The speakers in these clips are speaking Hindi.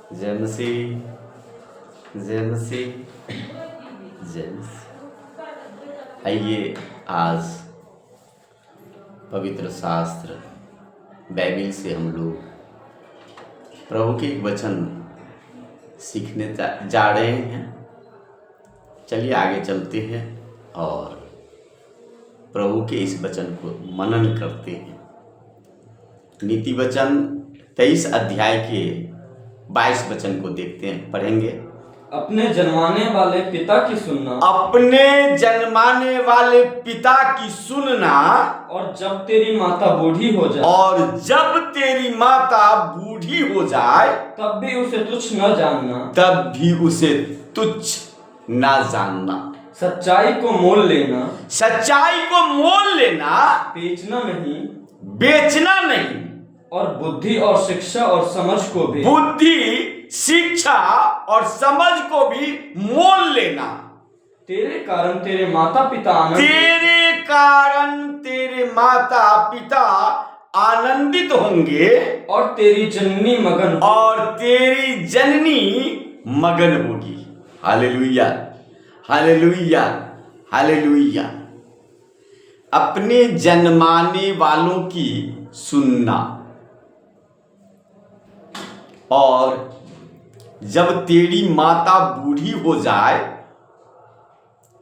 जय मसीह, जय मसीह, जय मसीह। आइए आज पवित्र शास्त्र बाइबिल से हम लोग प्रभु के एक वचन सीखने जा रहे हैं। चलिए आगे चलते हैं और प्रभु के इस वचन को मनन करते हैं। नीति वचन 23 अध्याय के 22 वचन को देखते हैं, पढ़ेंगे। अपने जन्माने वाले पिता की सुनना, अपने जन्माने वाले पिता की सुनना, और जब तेरी माता बूढ़ी हो जाए, और जब तेरी माता बूढ़ी हो जाए, तब भी उसे तुच्छ न जानना, तब भी उसे तुच्छ न जानना। सच्चाई को मोल लेना, सच्चाई को मोल लेना, बेचना नहीं, बेचना नहीं, और बुद्धि और शिक्षा और समझ को भी, बुद्धि, शिक्षा और समझ को भी मोल लेना। तेरे कारण तेरे माता पिता तेरे कारण तेरे माता पिता आनंदित होंगे, और तेरी जननी मगन होगी। और तेरी जननी मगन होगी। Hallelujah, hallelujah, hallelujah. अपने जन्माने वालों की सुनना, और जब तेरी माता बूढ़ी हो जाए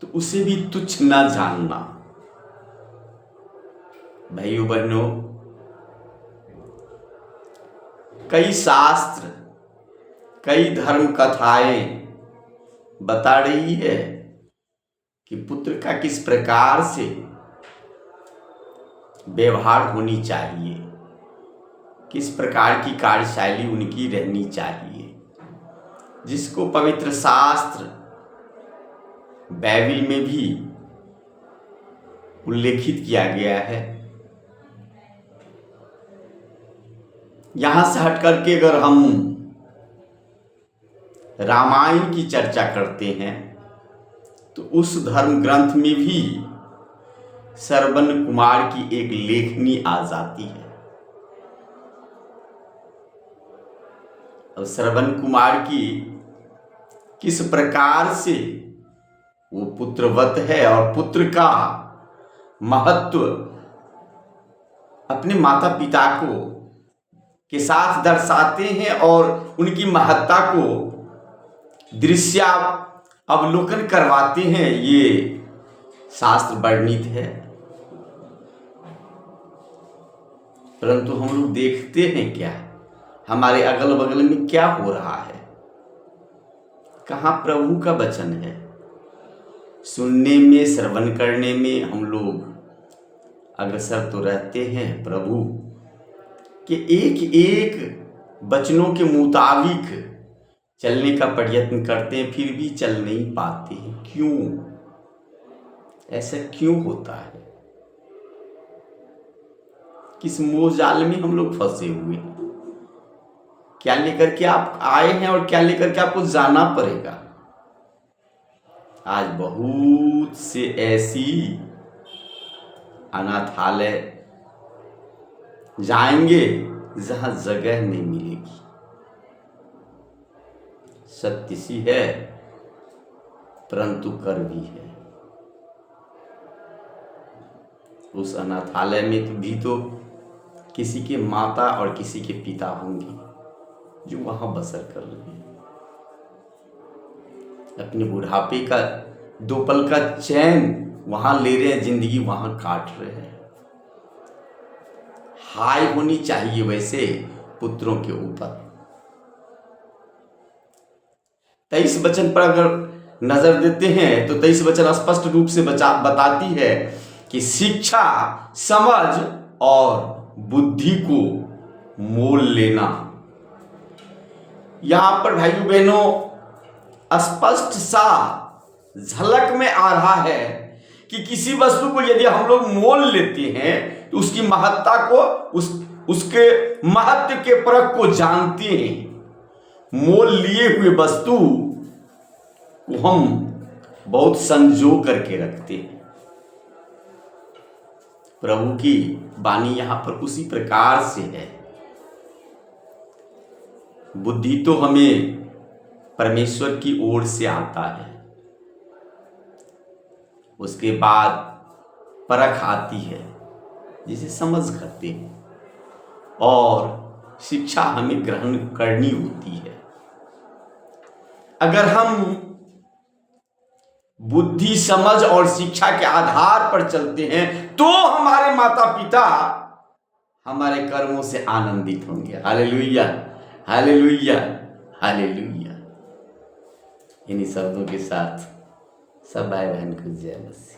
तो उसे भी तुच्छ न जानना। भाइयों बहनों, कई शास्त्र, कई धर्म कथाएं बता रही है कि पुत्र का किस प्रकार से व्यवहार होनी चाहिए, किस प्रकार की कार्यशैली उनकी रहनी चाहिए, जिसको पवित्र शास्त्र बाइबिल में भी उल्लेखित किया गया है। यहां से हट करके अगर हम रामायण की चर्चा करते हैं तो उस धर्म ग्रंथ में भी श्रवण कुमार की एक लेखनी आ जाती है। और श्रवण कुमार की किस प्रकार से वो पुत्रवत है और पुत्र का महत्व अपने माता पिता को के साथ दर्शाते हैं और उनकी महत्ता को दृश्य अवलोकन करवाते हैं। ये शास्त्र वर्णित है, परंतु हम लोग देखते हैं क्या, हमारे अगल बगल में क्या हो रहा है, कहाँ प्रभु का वचन है। सुनने में, श्रवण करने में हम लोग अग्रसर तो रहते हैं प्रभु के एक एक वचनों के मुताबिक चलने का प्रयत्न करते हैं, फिर भी चल नहीं पाते हैं। क्यों? ऐसा क्यों होता है? किस मोहजाल में हम लोग फंसे हुए हैं? क्या लेकर के आप आए हैं और क्या लेकर के आपको जाना पड़ेगा? आज बहुत से ऐसी अनाथालय जाएंगे जहां जगह नहीं मिलेगी। सत्य सी है, परंतु कर भी है। उस अनाथालय में भी तो किसी के माता और किसी के पिता होंगे जो वहां बसर कर रहे हैं। अपने बुढ़ापे का 2 पल का चैन वहां ले रहे हैं, जिंदगी वहां काट रहे हैं। हाय होनी चाहिए वैसे पुत्रों के ऊपर। 23 वचन पर अगर नजर देते हैं तो 23 वचन स्पष्ट रूप से बताती है कि शिक्षा, समझ और बुद्धि को मोल लेना। यहां पर भाइयों बहनों स्पष्ट सा झलक में आ रहा है कि किसी वस्तु को यदि हम लोग मोल लेते हैं तो उसकी महत्ता को, उसके महत्व के परख को जानते हैं। मोल लिए हुए वस्तु को हम बहुत संजो करके रखते हैं। प्रभु की वाणी यहां पर उसी प्रकार से है। बुद्धि तो हमें परमेश्वर की ओर से आता है, उसके बाद परख आती है जिसे समझ करते हैं, और शिक्षा हमें ग्रहण करनी होती है। अगर हम बुद्धि, समझ और शिक्षा के आधार पर चलते हैं तो हमारे माता पिता हमारे कर्मों से आनंदित होंगे। Hallelujah, hallelujah, hallelujah. इन्हीं शब्दों के साथ सब भाई बहन को जय मसीह।